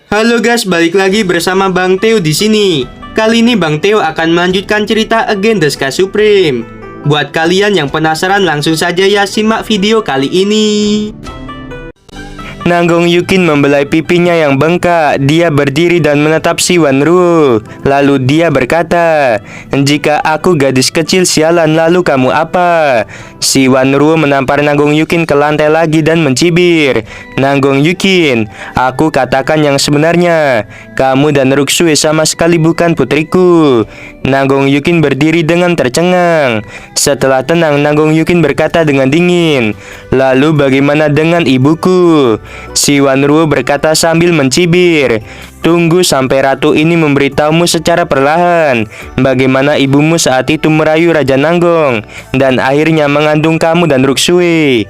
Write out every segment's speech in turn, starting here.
Halo guys, balik lagi bersama Bang Theo di sini. Kali ini Bang Theo akan melanjutkan cerita Again the Sky Supreme. Buat kalian yang penasaran, langsung saja ya simak video kali ini. Nanggong Yukin membelai pipinya yang bengkak. Dia berdiri dan menatap si Wanru. Lalu dia berkata, "Jika aku gadis kecil sialan, lalu kamu apa?" Si Wanru menampar Nanggong Yukin ke lantai lagi dan mencibir. "Nanggong Yukin, aku katakan yang sebenarnya. Kamu dan Ruksue sama sekali bukan putriku." Nanggong Yukin berdiri dengan tercengang. Setelah tenang, Nanggong Yukin berkata dengan dingin, "Lalu bagaimana dengan ibuku?" Si Wanru berkata sambil mencibir, "Tunggu sampai ratu ini memberitahumu secara perlahan bagaimana ibumu saat itu merayu Raja Nanggong dan akhirnya mengandung kamu dan Ruksue.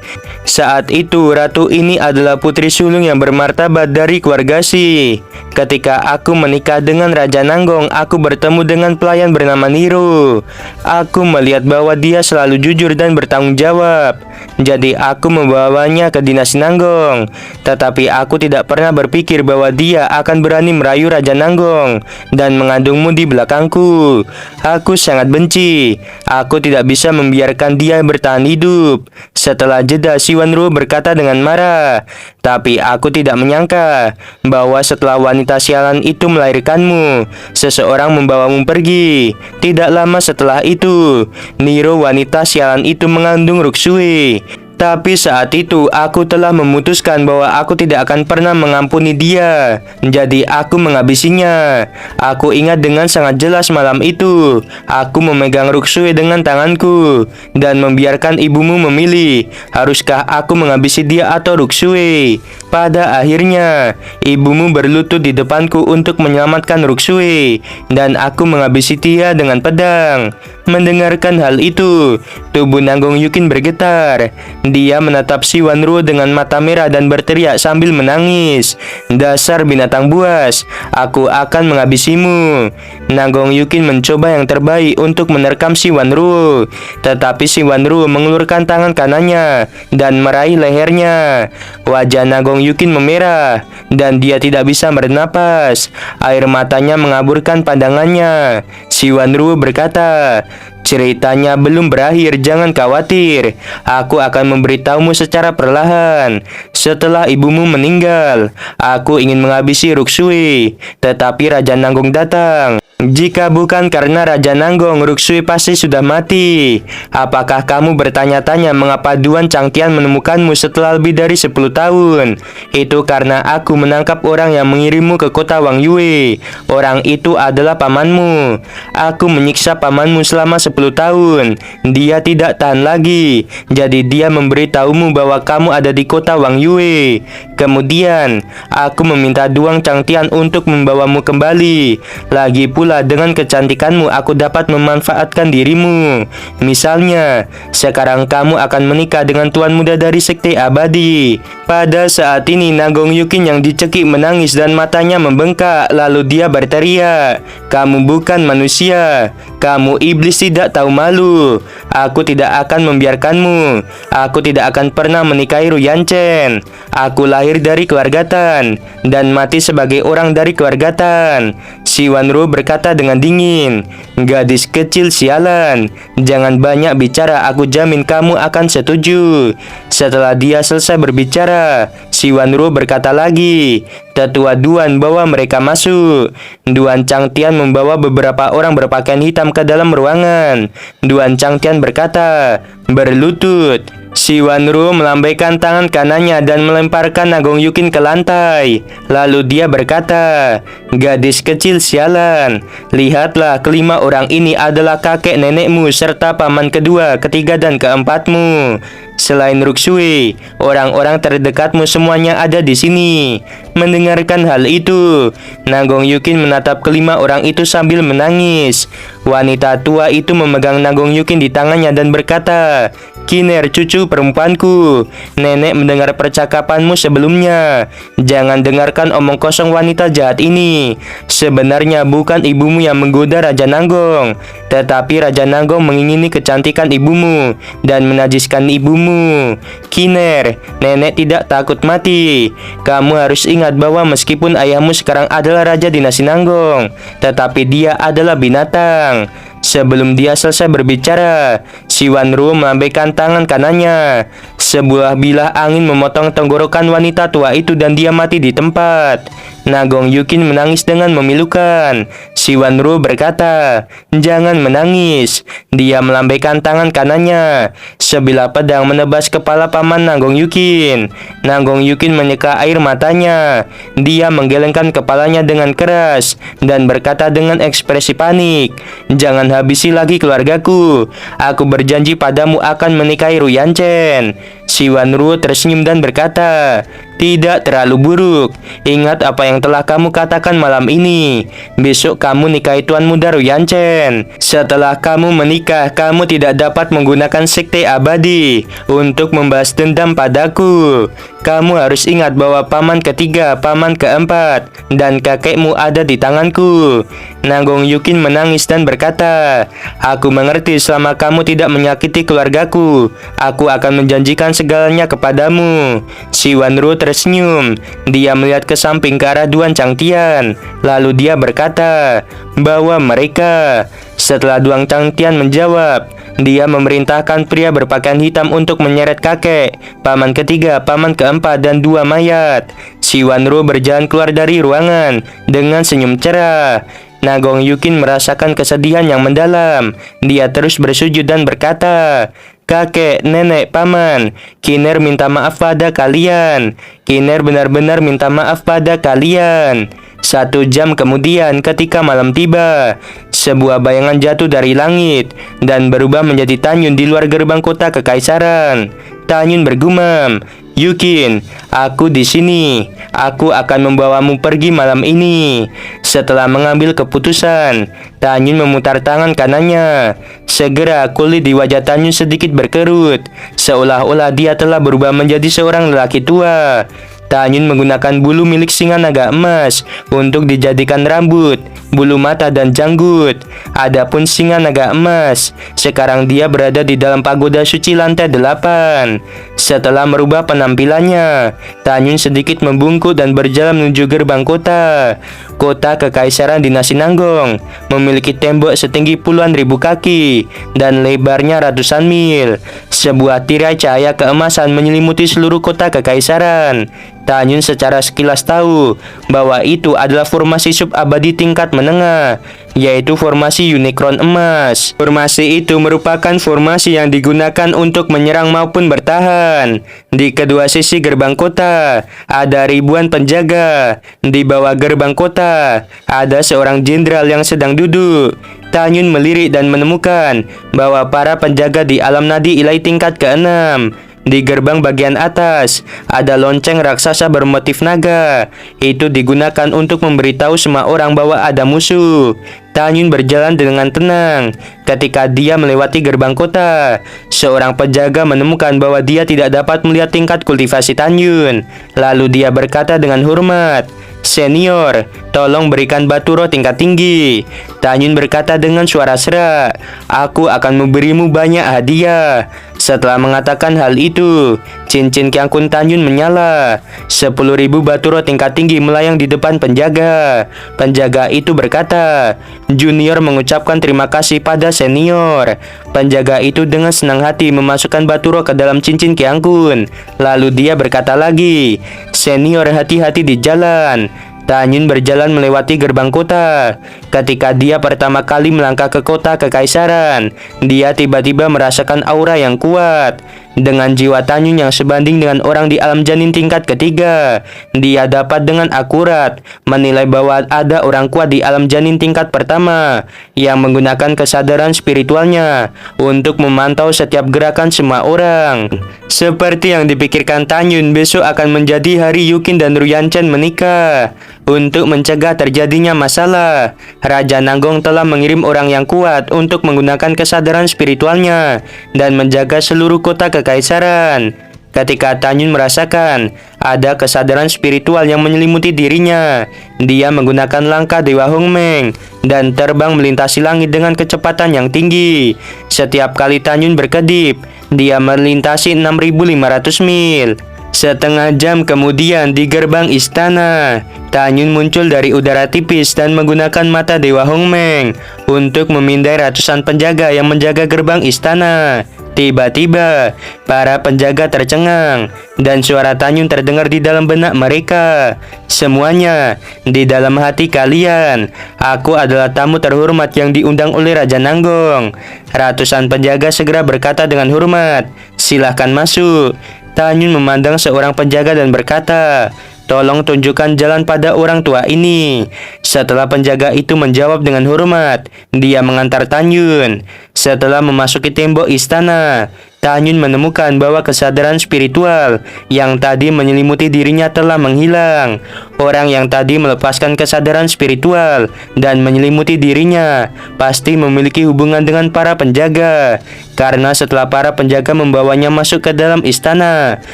Saat itu ratu ini adalah putri sulung yang bermartabat dari keluarga Si. Ketika aku menikah dengan Raja Nanggong, aku bertemu dengan pelayan bernama Niro. Aku melihat bahwa dia selalu jujur dan bertanggung jawab. Jadi aku membawanya ke dinasti Nanggong. Tetapi aku tidak pernah berpikir bahwa dia akan berani merayu Raja Nanggong dan mengandungmu di belakangku. Aku sangat benci. Aku tidak bisa membiarkan dia bertahan hidup." Setelah jeda, si Wanru berkata dengan marah, "Tapi aku tidak menyangka bahwa setelah wanita sialan itu melahirkanmu, seseorang membawamu pergi. Tidak lama setelah itu, Niro wanita sialan itu mengandung Ruksue. Tapi saat itu aku telah memutuskan bahwa aku tidak akan pernah mengampuni dia. Jadi aku menghabisinya. Aku ingat dengan sangat jelas malam itu. Aku memegang Ruksue dengan tanganku dan membiarkan ibumu memilih, haruskah aku menghabisi dia atau Ruksue. Pada akhirnya, ibumu berlutut di depanku untuk menyelamatkan Ruksue, dan aku menghabisi dia dengan pedang." Mendengarkan hal itu, tubuh Nanggong Yukin bergetar. Dia menatap si Wanru dengan mata merah dan berteriak sambil menangis, "Dasar binatang buas, aku akan menghabisimu." Nanggong Yukin mencoba yang terbaik untuk menerkam si Wanru, tetapi si Wanru mengulurkan tangan kanannya dan meraih lehernya. Wajah Nanggong Yukin memerah dan dia tidak bisa bernapas. Air matanya mengaburkan pandangannya. Si Wanru berkata, "Ceritanya belum berakhir, jangan khawatir. Aku akan memberitahumu secara perlahan. Setelah ibumu meninggal, aku ingin menghabisi Ruksue, tetapi Raja Nanggong datang. Jika bukan karena Raja Nanggong, Ruksue pasti sudah mati. Apakah kamu bertanya-tanya mengapa Duan Changtian menemukanmu setelah lebih dari 10 tahun? Itu karena aku menangkap orang yang mengirimmu ke kota Wang Yue. Orang itu adalah pamanmu. Aku menyiksa pamanmu selama 10 tahun. Dia tidak tahan lagi. Jadi dia memberitahumu bahwa kamu ada di kota Wang Yue. Kemudian, aku meminta Duan Changtian untuk membawamu kembali. Lagi pula dengan kecantikanmu aku dapat memanfaatkan dirimu. Misalnya, sekarang kamu akan menikah dengan tuan muda dari Sekte Abadi." Pada saat ini Nanggong Yukin yang dicekik menangis dan matanya membengkak. Lalu dia berteriak, "Kamu bukan manusia. Kamu iblis tidak tahu malu. Aku tidak akan membiarkanmu. Aku tidak akan pernah menikahi Ruyan Chen. Aku lahir dari keluarga Tan dan mati sebagai orang dari keluarga Tan." Si Wanru berkata dengan dingin, "Gadis kecil sialan, jangan banyak bicara, aku jamin kamu akan setuju." Setelah dia selesai berbicara, si Wanru berkata lagi, "Tetua Duan, bawa mereka masuk." Duan Changtian membawa beberapa orang berpakaian hitam ke dalam ruangan. Duan Changtian berkata, "Berlutut." Si Wanru melambaikan tangan kanannya dan melemparkan Nanggong Yukin ke lantai. Lalu dia berkata, "Gadis kecil sialan, lihatlah, kelima orang ini adalah kakek nenekmu serta paman kedua, ketiga dan keempatmu. Selain Ruksue, orang-orang terdekatmu semuanya ada di sini." Mendengarkan hal itu, Nanggong Yukin menatap kelima orang itu sambil menangis. Wanita tua itu memegang Nanggong Yukin di tangannya dan berkata, "Kiner, cucu perempuanku, nenek mendengar percakapanmu sebelumnya. Jangan dengarkan omong kosong wanita jahat ini. Sebenarnya bukan ibumu yang menggoda Raja Nanggong, tetapi Raja Nanggong mengingini kecantikan ibumu dan menajiskan ibumu. Kiner, nenek tidak takut mati. Kamu harus ingat melihat bahwa meskipun ayahmu sekarang adalah raja di Nasinanggong, tetapi dia adalah binatang. Sebelum dia selesai berbicara, si Wanru melambaikan tangan kanannya. Sebuah bilah angin memotong tenggorokan wanita tua itu dan dia mati di tempat. Nagong Yukin menangis dengan memilukan. Si Wanru berkata, "Jangan menangis." Dia melambaikan tangan kanannya. Sebilah pedang menebas kepala paman Nagong Yukin. Nagong Yukin menyeka air matanya. Dia menggelengkan kepalanya dengan keras dan berkata dengan ekspresi panik, "Jangan habisi lagi keluargaku. Aku berjanji padamu akan menikahi Ruyanchen." Si Wanru tersenyum dan berkata, "Tidak terlalu buruk. Ingat apa yang telah kamu katakan malam ini. Besok kamu nikahi Tuan Muda Ruyanchen. Setelah kamu menikah, kamu tidak dapat menggunakan sekte abadi untuk membalas dendam padaku. Kamu harus ingat bahwa paman ketiga, paman keempat, dan kakekmu ada di tanganku." Nagong Yukin menangis dan berkata, "Aku mengerti selama kamu tidak menyakiti keluargaku. Aku akan menjanjikan segalanya kepadamu." Si Wanru tersenyum. Dia melihat ke samping ke arah Duan Changtian. Lalu dia berkata bahwa mereka. Setelah Duan Changtian menjawab, dia memerintahkan pria berpakaian hitam untuk menyeret kakek, paman ketiga, paman keempat, dan 2 mayat. Si Wanru berjalan keluar dari ruangan dengan senyum cerah. Nagong Yukin merasakan kesedihan yang mendalam. Dia terus bersujud dan berkata, "Kakek, nenek, paman, Kiner minta maaf pada kalian. Kiner benar-benar minta maaf pada kalian." 1 jam kemudian, ketika malam tiba, sebuah bayangan jatuh dari langit dan berubah menjadi Tanyun di luar gerbang kota kekaisaran. Tanyun bergumam, "Yukin, aku di sini. Aku akan membawamu pergi malam ini." Setelah mengambil keputusan, Tanyun memutar tangan kanannya. Segera kulit di wajah Tanyun sedikit berkerut, seolah-olah dia telah berubah menjadi seorang lelaki tua. Tanyun menggunakan bulu milik singa naga emas untuk dijadikan rambut, bulu mata, dan janggut. Adapun singa naga emas, sekarang dia berada di dalam pagoda suci lantai 8. Setelah merubah penampilannya, Tanyun sedikit membungkuk dan berjalan menuju gerbang kota. Kota kekaisaran di Nasinanggong memiliki tembok setinggi puluhan ribu kaki dan lebarnya ratusan mil. Sebuah tirai cahaya keemasan menyelimuti seluruh kota kekaisaran. Tanyun secara sekilas tahu bahwa itu adalah formasi sub-abadi tingkat menengah, yaitu formasi Unicron emas. Formasi itu merupakan formasi yang digunakan untuk menyerang maupun bertahan. Di kedua sisi gerbang kota ada ribuan penjaga. Di bawah gerbang kota ada seorang jenderal yang sedang duduk. Tanyun melirik dan menemukan bahwa para penjaga di alam nadi ilahi tingkat ke-6. Di gerbang bagian atas ada lonceng raksasa bermotif naga. Itu digunakan untuk memberitahu semua orang bahwa ada musuh. Tanyun berjalan dengan tenang. Ketika dia melewati gerbang kota, seorang penjaga menemukan bahwa dia tidak dapat melihat tingkat kultivasi Tanyun. Lalu dia berkata dengan hormat, "Senior, tolong berikan batu roh tingkat tinggi." Tanyun berkata dengan suara serak, "Aku akan memberimu banyak hadiah." Setelah mengatakan hal itu, cincin Kiangkun Tanyun menyala. 10.000 batu roh tingkat tinggi melayang di depan penjaga. Penjaga itu berkata, "Junior mengucapkan terima kasih pada senior." Penjaga itu dengan senang hati memasukkan batu roh ke dalam cincin Kiangkun. Lalu dia berkata lagi, "Senior, hati-hati di jalan." Tanyun berjalan melewati gerbang kota. Ketika dia pertama kali melangkah ke kota kekaisaran, dia tiba-tiba merasakan aura yang kuat. Dengan jiwa Tanyun yang sebanding dengan orang di alam janin tingkat ketiga, dia dapat dengan akurat menilai bahwa ada orang kuat di alam janin tingkat pertama yang menggunakan kesadaran spiritualnya untuk memantau setiap gerakan semua orang. Seperti yang dipikirkan Tanyun, besok akan menjadi hari Yukin dan Ruyanchen menikah. Untuk mencegah terjadinya masalah, Raja Nanggong telah mengirim orang yang kuat untuk menggunakan kesadaran spiritualnya dan menjaga seluruh kota kekaisaran. Ketika Tanyun merasakan ada kesadaran spiritual yang menyelimuti dirinya, dia menggunakan langkah Dewa Hongmeng dan terbang melintasi langit dengan kecepatan yang tinggi. Setiap kali Tanyun berkedip, dia melintasi 6.500 mil. Setengah jam kemudian di gerbang istana, Tanyun muncul dari udara tipis dan menggunakan mata Dewa Hongmeng untuk memindai ratusan penjaga yang menjaga gerbang istana. Tiba-tiba, para penjaga tercengang dan suara Tanyun terdengar di dalam benak mereka. Semuanya di dalam hati kalian. Aku adalah tamu terhormat yang diundang oleh Raja Nanggong. Ratusan penjaga segera berkata dengan hormat, "Silahkan masuk." Tanyun memandang seorang penjaga dan berkata, "Tolong tunjukkan jalan pada orang tua ini." Setelah penjaga itu menjawab dengan hormat, dia mengantar Tanyun. Setelah memasuki tembok istana, Tanyun menemukan bahwa kesadaran spiritual yang tadi menyelimuti dirinya telah menghilang. Orang yang tadi melepaskan kesadaran spiritual dan menyelimuti dirinya pasti memiliki hubungan dengan para penjaga. Karena setelah para penjaga membawanya masuk ke dalam istana,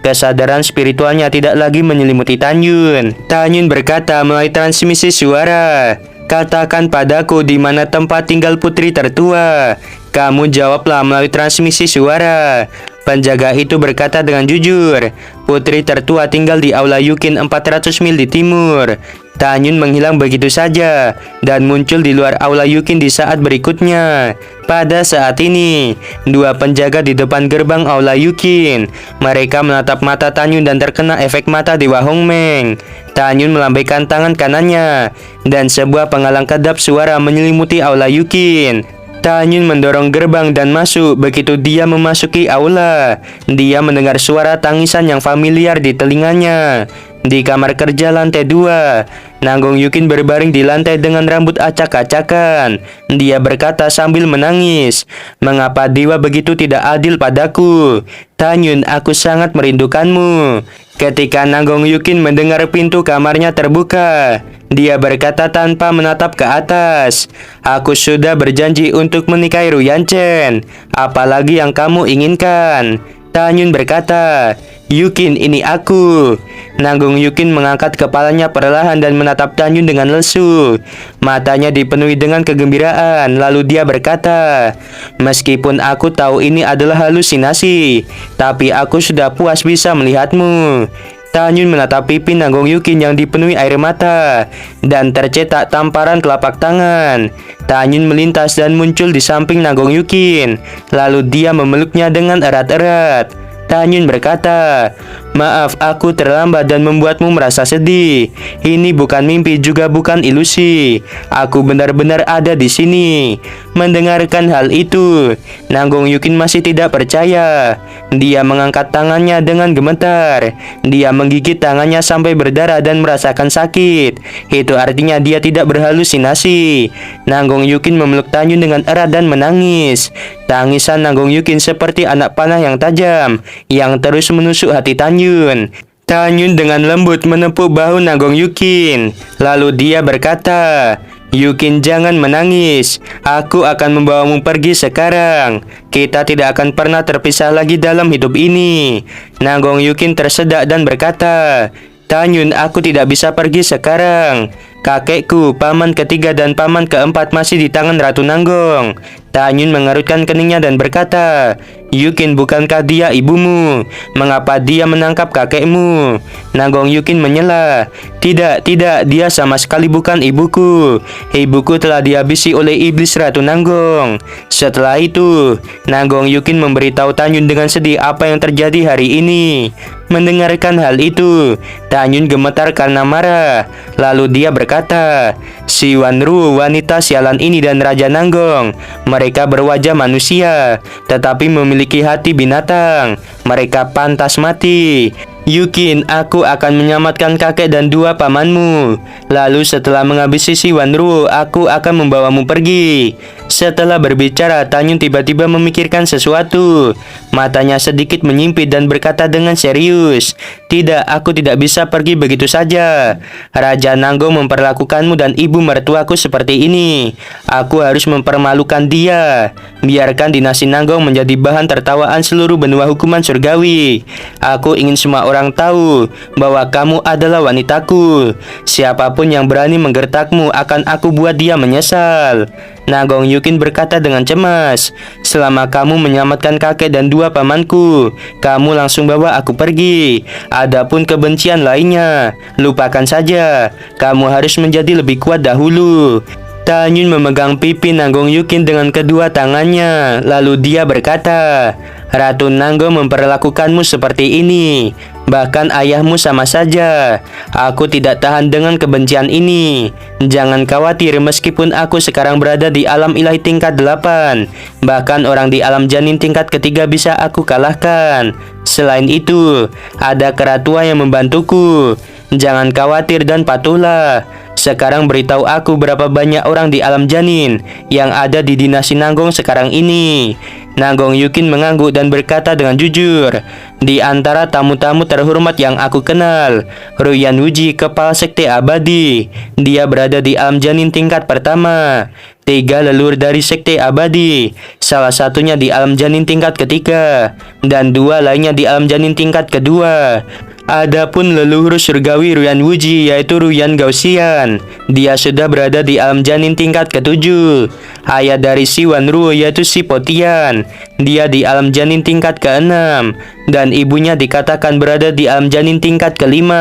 kesadaran spiritualnya tidak lagi menyelimuti Tanyun. Tanyun berkata melalui transmisi suara, "Katakan padaku di mana tempat tinggal putri tertua." Kamu jawablah melalui transmisi suara. Penjaga itu berkata dengan jujur, "Putri tertua tinggal di Aula Yukin 400 mil di timur." Tanyun menghilang begitu saja dan muncul di luar Aula Yukin di saat berikutnya. Pada saat ini, dua penjaga di depan gerbang Aula Yukin. Mereka menatap mata Tanyun dan terkena efek mata Dewa Hongmeng. Tanyun melambaikan tangan kanannya dan sebuah penghalang kedap suara menyelimuti Aula Yukin. Tanyun mendorong gerbang dan masuk. Begitu dia memasuki aula, dia mendengar suara tangisan yang familiar di telinganya. Di kamar kerja lantai 2, Nanggong Yukin berbaring di lantai dengan rambut acak-acakan. Dia berkata sambil menangis, "Mengapa dewa begitu tidak adil padaku? Tanyun, aku sangat merindukanmu." Ketika Nanggong Yukin mendengar pintu kamarnya terbuka, dia berkata tanpa menatap ke atas, "Aku sudah berjanji untuk menikahi Ruyanchen. Apalagi yang kamu inginkan?" Tanyun berkata, "Yukin, ini aku." Nanggong Yukin mengangkat kepalanya perlahan dan menatap Tanyun dengan lesu. Matanya dipenuhi dengan kegembiraan, lalu dia berkata, "Meskipun aku tahu ini adalah halusinasi, tapi aku sudah puas bisa melihatmu." Tanyun menatap pipi Nanggong Yukin yang dipenuhi air mata dan tercetak tamparan telapak tangan. Tanyun melintas dan muncul di samping Nanggong Yukin, lalu dia memeluknya dengan erat-erat. Tanyun berkata, "Maaf, aku terlambat dan membuatmu merasa sedih. Ini bukan mimpi juga bukan ilusi. Aku benar-benar ada di sini." Mendengarkan hal itu, Nanggong Yukin masih tidak percaya. Dia mengangkat tangannya dengan gemetar. Dia menggigit tangannya sampai berdarah dan merasakan sakit. Itu artinya dia tidak berhalusinasi. Nanggong Yukin memeluk Tanyun dengan erat dan menangis. Tangisan Nanggong Yukin seperti anak panah yang tajam yang terus menusuk hati Tanyun. Tanyun dengan lembut menepuk bahu Nanggong Yukin. Lalu dia berkata, "Yukin, jangan menangis. Aku akan membawamu pergi sekarang. Kita tidak akan pernah terpisah lagi dalam hidup ini." Nanggong Yukin tersedak dan berkata, "Tanyun, aku tidak bisa pergi sekarang. Kakekku, paman ketiga dan paman keempat masih di tangan Ratu Nanggong." Tanyun mengerutkan keningnya dan berkata, "Yukin, bukankah dia ibumu? Mengapa dia menangkap kakekmu?" Nanggong Yukin menyela, Tidak, dia sama sekali bukan ibuku. Ibuku telah dihabisi oleh iblis Ratu Nanggong." Setelah itu, Nanggong Yukin memberitahu Tanyun dengan sedih apa yang terjadi hari ini. Mendengarkan hal itu, Tanyun gemetar karena marah. Lalu dia berkata, "Si Wanru, wanita sialan ini dan Raja Nanggong, mereka berwajah manusia, tetapi memiliki hati binatang. Mereka pantas mati. Yukin, aku akan menyelamatkan kakek dan dua pamanmu. Lalu setelah menghabisi si Wanru, aku akan membawamu pergi." Setelah berbicara, Tanyun tiba-tiba memikirkan sesuatu. Matanya sedikit menyimpit dan berkata dengan serius, "Tidak, aku tidak bisa pergi begitu saja. Raja Nanggong memperlakukanmu dan ibu mertuaku seperti ini. Aku harus mempermalukan dia. Biarkan dinasti Nanggong menjadi bahan tertawaan seluruh benua hukuman surgawi. Aku ingin semua orang orang tahu bahwa kamu adalah wanitaku. Siapapun yang berani menggertakmu akan aku buat dia menyesal. Nagong Yukin berkata dengan cemas. Selama kamu menyelamatkan kakek dan dua pamanku, kamu langsung bawa aku pergi. Adapun kebencian lainnya, lupakan saja. Kamu harus menjadi lebih kuat dahulu. Tanyun memegang pipi Nagong Yukin dengan kedua tangannya. Lalu dia berkata, Ratu Nanggo memperlakukanmu seperti ini. Bahkan ayahmu sama saja. Aku tidak tahan dengan kebencian ini. Jangan khawatir, meskipun aku sekarang berada di alam ilahi tingkat 8, bahkan orang di alam janin tingkat ketiga bisa aku kalahkan. Selain itu, ada keratua yang membantuku. Jangan khawatir dan patuhlah. Sekarang beritahu aku berapa banyak orang di alam janin yang ada di dinasti Nanggong sekarang ini. Nagong Yukin mengangguk dan berkata dengan jujur, di antara tamu-tamu terhormat yang aku kenal, Ruyan Wuji, kepala sekte abadi. Dia berada di alam janin tingkat pertama. 3 leluhur dari sekte abadi, salah satunya di alam janin tingkat ketiga, dan 2 lainnya di alam janin tingkat kedua. Adapun leluhur surgawi Ruyan Wuji, yaitu Ruyan Gausian, dia sudah berada di alam janin tingkat ke-7. Ayah dari si Wanru, yaitu si Potian, dia di alam janin tingkat ke-6, dan ibunya dikatakan berada di alam janin tingkat ke-5.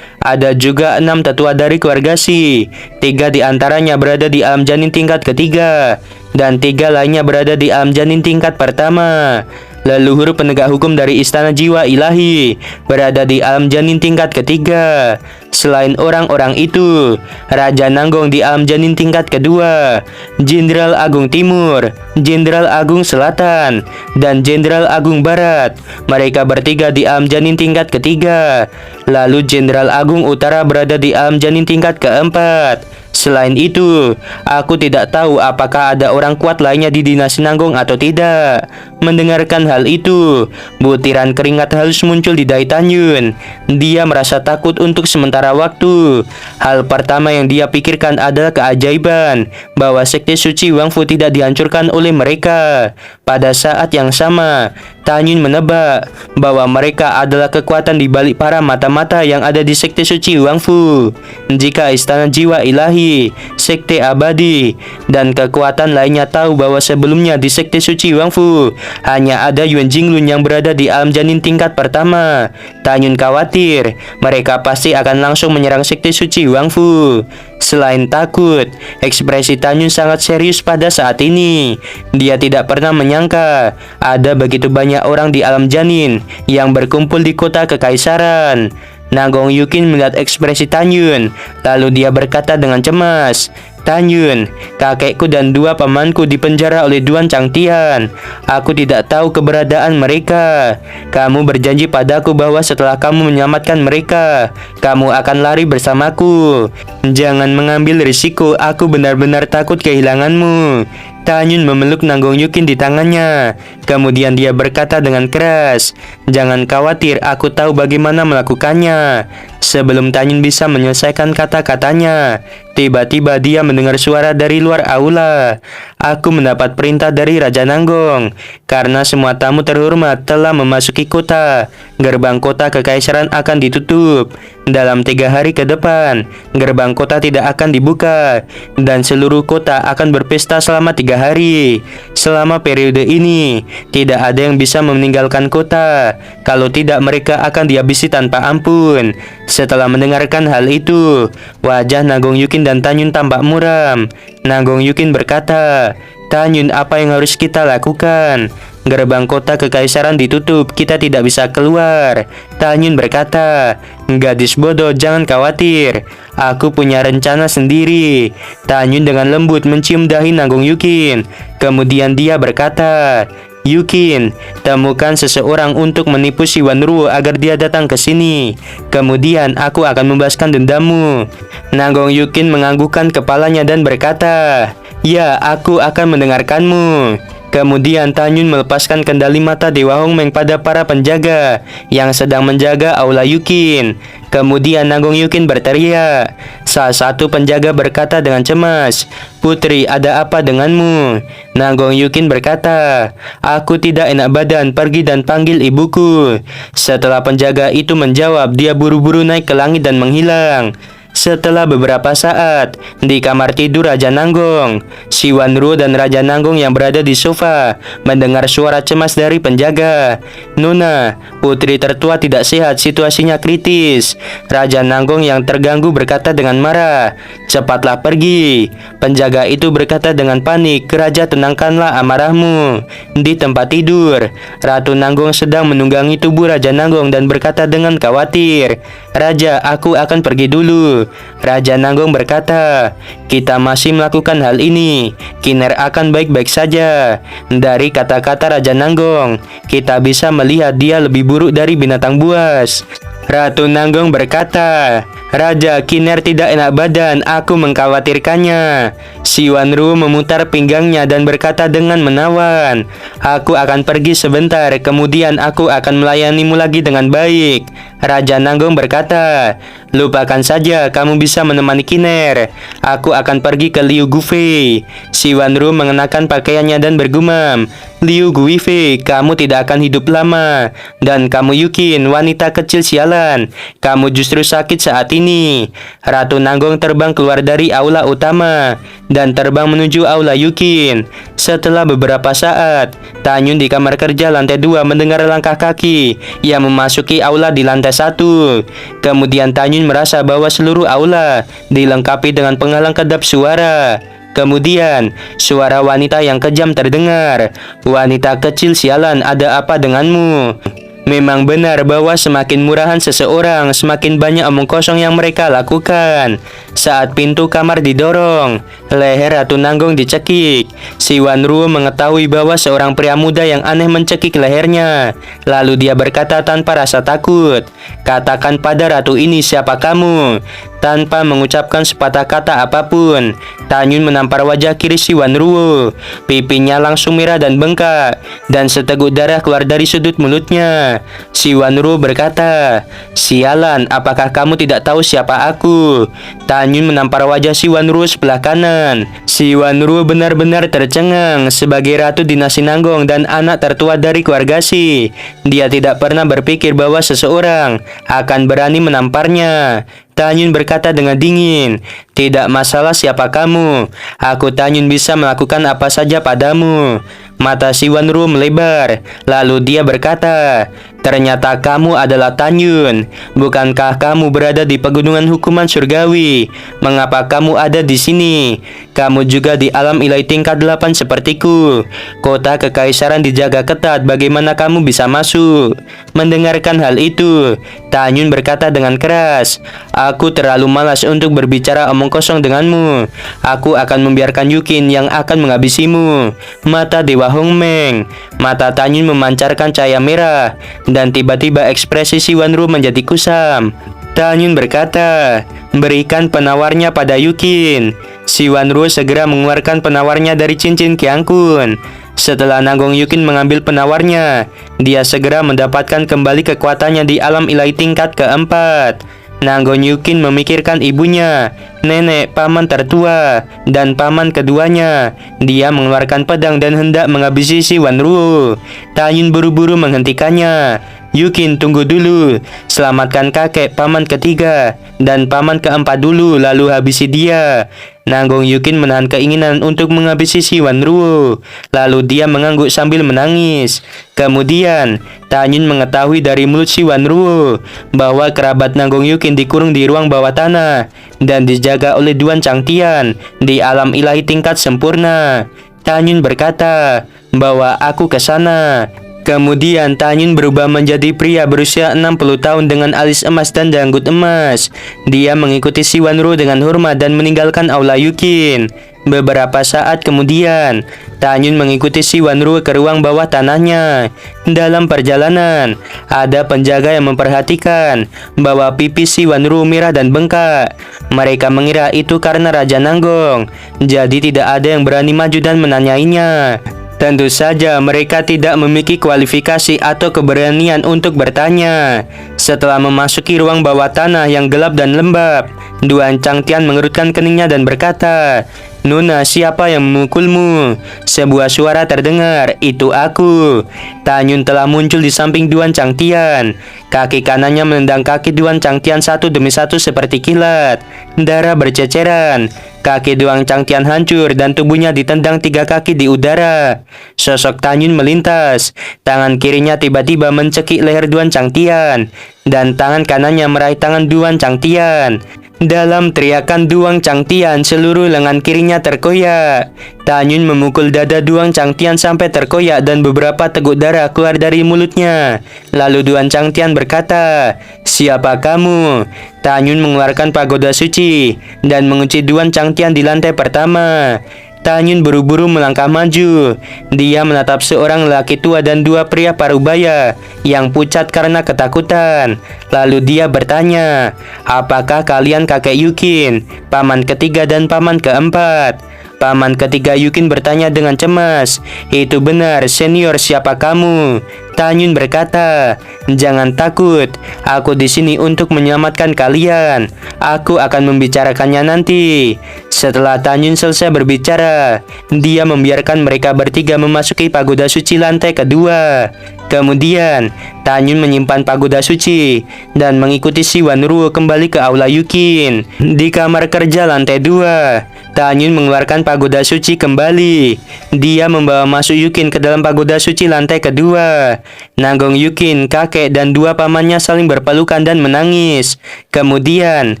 Ada juga 6 tetua dari keluarga Si. 3 di antaranya berada di alam janin tingkat ketiga, dan 3 lainnya berada di alam janin tingkat pertama. Leluhur penegak hukum dari Istana Jiwa Ilahi berada di alam janin tingkat ketiga. Selain orang-orang itu, Raja Nanggong di alam janin tingkat kedua, Jenderal Agung Timur, Jenderal Agung Selatan, dan Jenderal Agung Barat. Mereka bertiga di alam janin tingkat ketiga. Lalu Jenderal Agung Utara berada di alam janin tingkat keempat. Selain itu, aku tidak tahu apakah ada orang kuat lainnya di dinasti Nanggong atau tidak. Mendengarkan hal itu, butiran keringat halus muncul di dahi Tanyun. Dia merasa takut untuk sementara waktu. Hal pertama yang dia pikirkan adalah keajaiban bahwa sekte suci Wangfu tidak dihancurkan oleh mereka. Pada saat yang sama, Tanyun menebak bahwa mereka adalah kekuatan di balik para mata-mata yang ada di sekte suci Wangfu. Jika Istana Jiwa Ilahi, sekte abadi, dan kekuatan lainnya tahu bahwa sebelumnya di sekte suci Wangfu hanya ada Yuan Jinglun yang berada di alam janin tingkat pertama, Tanyun khawatir mereka pasti akan langsung menyerang sekte suci Wangfu. Selain takut, ekspresi Tanyun sangat serius pada saat ini. Dia tidak pernah menyangka ada begitu banyak orang di alam janin yang berkumpul di kota kekaisaran. Nagong Yukin melihat ekspresi Tanyun, lalu dia berkata dengan cemas, Tanyun, kakekku dan 2 pamanku dipenjara oleh Duan Changtian. Aku tidak tahu keberadaan mereka. Kamu berjanji padaku bahwa setelah kamu menyelamatkan mereka, kamu akan lari bersamaku. Jangan mengambil risiko, aku benar-benar takut kehilanganmu. Tanyun memeluk Nagong Yukin di tangannya. Kemudian dia berkata dengan keras, jangan khawatir, aku tahu bagaimana melakukannya. Sebelum Tanyun bisa menyelesaikan kata-katanya, tiba-tiba dia mendengar suara dari luar aula. Aku mendapat perintah dari Raja Nanggong. Karena semua tamu terhormat telah memasuki kota, gerbang kota kekaisaran akan ditutup. Dalam 3 hari ke depan, gerbang kota tidak akan dibuka, dan seluruh kota akan berpesta selama 3 hari. Selama periode ini, tidak ada yang bisa meninggalkan kota. Kalau tidak, mereka akan dihabisi tanpa ampun. Setelah mendengarkan hal itu, wajah Nagong Yukin dan Tanyun tampak muram. Nagong Yukin berkata, Tanyun, apa yang harus kita lakukan? Gerbang kota kekaisaran ditutup, kita tidak bisa keluar. Tanyun berkata, gadis bodoh, jangan khawatir. Aku punya rencana sendiri. Tanyun dengan lembut mencium dahi Nagong Yukin. Kemudian dia berkata, Yukin, temukan seseorang untuk menipu si Wanru agar dia datang ke sini. Kemudian aku akan membalaskan dendammu. Nagong Yukin menganggukkan kepalanya dan berkata, ya, aku akan mendengarkanmu. Kemudian Tanyun melepaskan kendali mata Dewa Hongmeng pada para penjaga yang sedang menjaga aula Yukin. Kemudian Nanggong Yukin berteriak. Salah satu penjaga berkata dengan cemas, "Putri, ada apa denganmu?" Nanggong Yukin berkata, "Aku tidak enak badan, pergi dan panggil ibuku." Setelah penjaga itu menjawab, dia buru-buru naik ke langit dan menghilang. Setelah beberapa saat, di kamar tidur Raja Nanggong, si Wanru dan Raja Nanggong yang berada di sofa mendengar suara cemas dari penjaga. "Nona, putri tertua tidak sehat, situasinya kritis." Raja Nanggong yang terganggu berkata dengan marah, "Cepatlah pergi." Penjaga itu berkata dengan panik, "Raja, tenangkanlah amarahmu." Di tempat tidur, Ratu Nanggong sedang menunggangi tubuh Raja Nanggong dan berkata dengan khawatir, "Raja, aku akan pergi dulu." Raja Nanggong berkata, "Kita masih melakukan hal ini, Kiner akan baik-baik saja." Dari kata-kata Raja Nanggong, kita bisa melihat dia lebih buruk dari binatang buas. Ratu Nanggong berkata, "Raja, Kiner tidak enak badan, aku mengkhawatirkannya." Si Wanru memutar pinggangnya dan berkata dengan menawan, "Aku akan pergi sebentar, kemudian aku akan melayanimu lagi dengan baik." Raja Nanggong berkata, "Lupakan saja, kamu bisa menemani Kiner. Aku akan pergi ke Liu Gufei." Si Wanru mengenakan pakaiannya dan bergumam, "Liu Guifei, kamu tidak akan hidup lama. Dan kamu Yukin, wanita kecil sialan, kamu justru sakit saat ini." Ratu Nanggong terbang keluar dari aula utama dan terbang menuju aula Yukin. Setelah beberapa saat, Tanyun di kamar kerja lantai 2 mendengar langkah kaki yang memasuki aula di lantai 1. Kemudian Tanyun merasa bahwa seluruh aula dilengkapi dengan penghalang kedap suara. Kemudian, suara wanita yang kejam terdengar. "Wanita kecil sialan, ada apa denganmu?" Memang benar bahwa semakin murahan seseorang, semakin banyak omong kosong yang mereka lakukan. Saat pintu kamar didorong, leher Ratu Nanggong dicekik. Si Wanru mengetahui bahwa seorang pria muda yang aneh mencekik lehernya. Lalu dia berkata tanpa rasa takut, "Katakan pada ratu ini siapa kamu." Tanpa mengucapkan sepatah kata apapun, Tanyun menampar wajah kiri si Wanru. Pipinya langsung merah dan bengkak, dan seteguk darah keluar dari sudut mulutnya. Si Wanru berkata, "Sialan, apakah kamu tidak tahu siapa aku?" Tanyun menampar wajah si Wanru sebelah kanan. Si Wanru benar-benar tercengang. Sebagai ratu dinasti Nanggong dan anak tertua dari keluarga Si, dia tidak pernah berpikir bahwa seseorang akan berani menamparnya. Tanyun berkata dengan dingin, "Tidak masalah siapa kamu. Aku Tanyun bisa melakukan apa saja padamu." Mata si Wanru melebar. Lalu dia berkata, "Ternyata kamu adalah Tanyun. Bukankah kamu berada di pegunungan hukuman surgawi? Mengapa kamu ada di sini? Kamu juga di alam ilahi tingkat 8 sepertiku. Kota kekaisaran dijaga ketat, bagaimana kamu bisa masuk?" Mendengarkan hal itu, Tanyun berkata dengan keras, "Aku terlalu malas untuk berbicara omong kosong denganmu. Aku akan membiarkan Yukin yang akan menghabisimu." Mata Dewa Hongmeng. Mata Tanyun memancarkan cahaya merah, dan tiba-tiba ekspresi si Wanru menjadi kusam. Tanyun berkata, "Berikan penawarnya pada Yukin." Si Wanru segera mengeluarkan penawarnya dari cincin Kiangkun. Setelah Nanggong Yukin mengambil penawarnya, dia segera mendapatkan kembali kekuatannya di alam ilahi tingkat keempat. Nanggong Yukin memikirkan ibunya, nenek, paman tertua, dan paman keduanya. Dia mengeluarkan pedang dan hendak menghabisi si Wanru. Tanyun buru-buru menghentikannya. "Yukin, tunggu dulu. Selamatkan kakek, paman ketiga, dan paman keempat dulu, lalu habisi dia." Nanggong Yukin menahan keinginan untuk menghabisi si Wanru. Lalu dia mengangguk sambil menangis. Kemudian, Tanyun mengetahui dari mulut si Wanru bahwa kerabat Nanggong Yukin dikurung di ruang bawah tanah dan dijaga oleh Duan Changtian di alam ilahi tingkat sempurna. Tanyun berkata, "Bawa aku ke sana." Kemudian Tanyun berubah menjadi pria berusia 60 tahun dengan alis emas dan janggut emas. Dia mengikuti si Wanru dengan hormat dan meninggalkan aula Yukin. Beberapa saat kemudian, Tanyun mengikuti si Wanru ke ruang bawah tanahnya. Dalam perjalanan, ada penjaga yang memperhatikan bahwa pipi si Wanru merah dan bengkak. Mereka mengira itu karena Raja Nanggong, jadi tidak ada yang berani maju dan menanyainya. Tentu saja mereka tidak memiliki kualifikasi atau keberanian untuk bertanya. Setelah memasuki ruang bawah tanah yang gelap dan lembab, Duan Changtian mengerutkan keningnya dan berkata, "Nona, siapa yang memukulmu?" Sebuah suara terdengar, "Itu aku." Tanyun telah muncul di samping Duan Changtian. Kaki kanannya menendang kaki Duan Changtian satu demi satu seperti kilat. Darah berceceran. Kaki Duan Changtian hancur dan tubuhnya ditendang 3 kaki di udara. Sosok Tanyun melintas. Tangan kirinya tiba-tiba mencekik leher Duan Changtian dan tangan kanannya meraih tangan Duan Changtian. Dalam teriakan Duan Changtian, seluruh lengan kirinya terkoyak. Tanyun memukul dada Duan Changtian sampai terkoyak dan beberapa teguk darah keluar dari mulutnya. Lalu Duan Changtian berkata, "Siapa kamu?" Tanyun mengeluarkan pagoda suci dan mengunci Duan Changtian di lantai pertama. Tanyun buru-buru melangkah maju. Dia menatap seorang lelaki tua dan 2 pria parubaya yang pucat karena ketakutan. Lalu dia bertanya, "Apakah kalian kakek Yukin, paman ketiga dan paman keempat?" Paman ketiga Yukin bertanya dengan cemas, "Itu benar, senior, siapa kamu?" Tanyun berkata, "Jangan takut, aku di sini untuk menyelamatkan kalian. Aku akan membicarakannya nanti." Setelah Tanyun selesai berbicara, dia membiarkan mereka bertiga memasuki pagoda suci lantai kedua. Kemudian, Tanyun menyimpan pagoda suci dan mengikuti si Wanruo kembali ke aula Yukin. Di kamar kerja lantai 2, Tanyun mengeluarkan pagoda suci kembali. Dia membawa masuk Yukin ke dalam pagoda suci lantai kedua. Nanggong Yukin, kakek, dan 2 pamannya saling berpelukan dan menangis. Kemudian,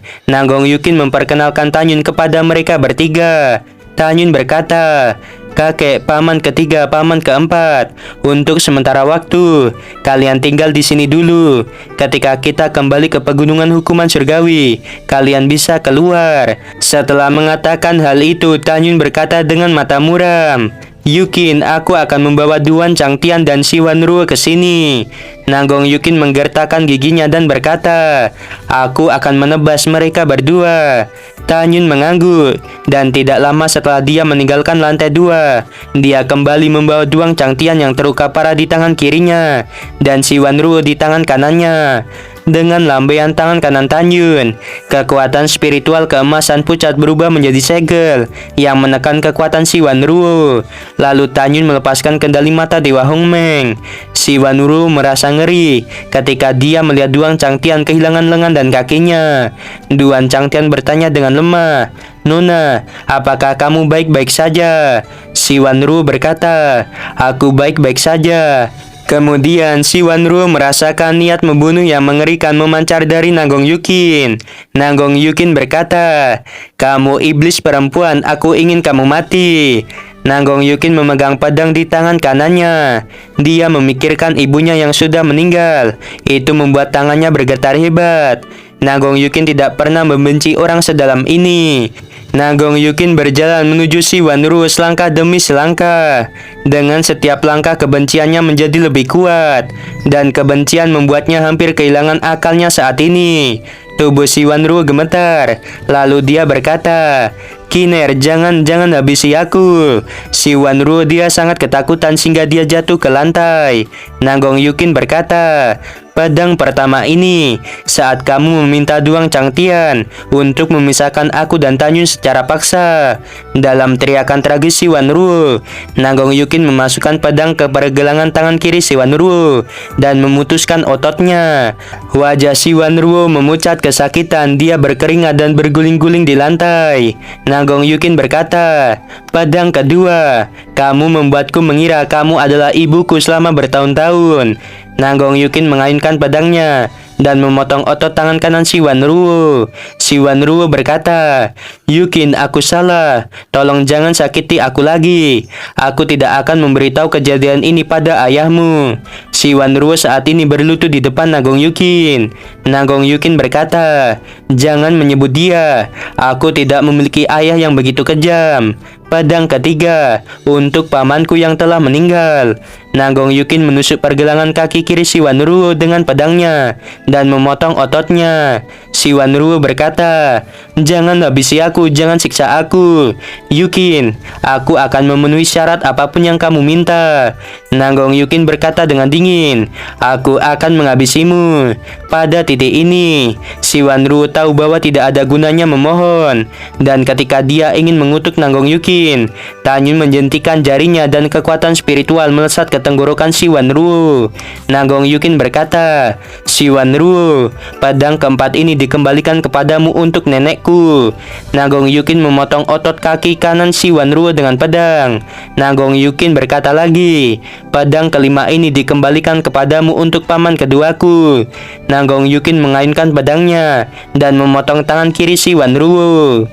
Nanggong Yukin memperkenalkan Tanyun kepada mereka bertiga. Tanyun berkata, "Kakek, paman ketiga, paman keempat, untuk sementara waktu, kalian tinggal di sini dulu. Ketika kita kembali ke pegunungan hukuman surgawi, kalian bisa keluar." Setelah mengatakan hal itu, Tanyun berkata dengan mata muram, "Yukin, aku akan membawa Duan Changtian dan si Wanruo ke sini." Nanggong Yukin menggertakkan giginya dan berkata, "Aku akan menebas mereka berdua." Tanyun mengangguk, dan tidak lama setelah dia meninggalkan lantai 2, dia kembali membawa Duan Changtian yang terluka parah di tangan kirinya, dan si Wanruo di tangan kanannya. Dengan lambaian tangan kanan Tanyun, kekuatan spiritual keemasan pucat berubah menjadi segel yang menekan kekuatan si Wanruo. Lalu Tanyun melepaskan kendali mata Dewa Hongmeng. Si Wanruo merasa ngeri ketika dia melihat Duan Changtian kehilangan lengan dan kakinya. Duan Changtian bertanya dengan lemah, "Nona, apakah kamu baik-baik saja?" Si Wanruo berkata, "Aku baik-baik saja." Kemudian si Wanruo merasakan niat membunuh yang mengerikan memancar dari Nanggong Yukin. Nanggong Yukin berkata, "Kamu iblis perempuan, aku ingin kamu mati." Nanggong Yukin memegang pedang di tangan kanannya. Dia memikirkan ibunya yang sudah meninggal. Itu membuat tangannya bergetar hebat. Nanggong Yukin tidak pernah membenci orang sedalam ini. Nanggong Yukin berjalan menuju si Wanruo selangkah demi selangkah. Dengan setiap langkah kebenciannya menjadi lebih kuat, dan kebencian membuatnya hampir kehilangan akalnya saat ini. Tubuh si Wanruo gemetar, lalu dia berkata, "Kiner, jangan habisi aku." Si Wanruo dia sangat ketakutan sehingga dia jatuh ke lantai. Nanggong Yukin berkata, "Pedang pertama ini, saat kamu meminta Duan Changtian untuk memisahkan aku dan Tanyun secara paksa." Dalam teriakan tragis si Wanruo, Nanggong Yukin memasukkan pedang ke pergelangan tangan kiri si Wanruo dan memutuskan ototnya. Wajah si Wanruo memucat kesakitan, dia berkeringat dan berguling-guling di lantai. Nanggong Yukin berkata, "Pedang kedua, kamu membuatku mengira kamu adalah ibuku selama bertahun-tahun." Nanggong Yukin mengayunkan pedangnya dan memotong otot tangan kanan si Wanruo. Si Wanruo berkata, "Yukin, aku salah. Tolong jangan sakiti aku lagi. Aku tidak akan memberitahu kejadian ini pada ayahmu." Si Wanruo saat ini berlutut di depan Nanggong Yukin. Nanggong Yukin berkata, "Jangan menyebut dia. Aku tidak memiliki ayah yang begitu kejam." Pedang ketiga untuk pamanku yang telah meninggal. Nanggong Yukin menusuk pergelangan kaki kiri si Wanruo dengan pedangnya dan memotong ototnya. Si Wanruo berkata, "Jangan habisi aku, jangan siksa aku. Yukin, aku akan memenuhi syarat apapun yang kamu minta." Nanggong Yukin berkata dengan dingin, "Aku akan menghabisimu." Pada titik ini, si Wanruo tahu bahwa tidak ada gunanya memohon, dan ketika dia ingin mengutuk Nanggong Yukin, Tanyun menjentikan jarinya dan kekuatan spiritual melesat ke tenggorokan si Wanruo. Nanggong Yukin berkata, "Si Wanruo, pedang keempat ini dikembalikan kepadamu untuk nenekku." Nanggong Yukin memotong otot kaki kanan si Wanruo dengan pedang. Nanggong Yukin berkata lagi, "Pedang kelima ini dikembalikan kepadamu untuk paman keduaku." Nanggong Yukin mengainkan pedangnya dan memotong tangan kiri si Wanruo.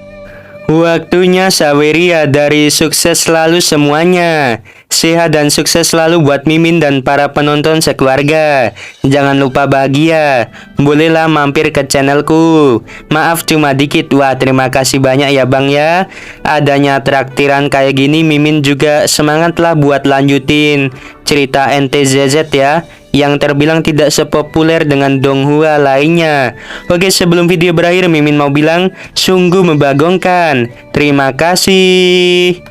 Waktunya Saweria dari Sukses Selalu semuanya. Sehat dan sukses selalu buat Mimin dan para penonton sekeluarga. Jangan lupa bahagia. Bolehlah mampir ke channelku. Maaf cuma dikit. Wah, terima kasih banyak ya bang ya. Adanya traktiran kayak gini, Mimin juga semangat lah buat lanjutin cerita NTZZ ya, yang terbilang tidak sepopuler dengan Donghua lainnya. Oke, sebelum video berakhir, Mimin mau bilang sungguh membagongkan. Terima kasih.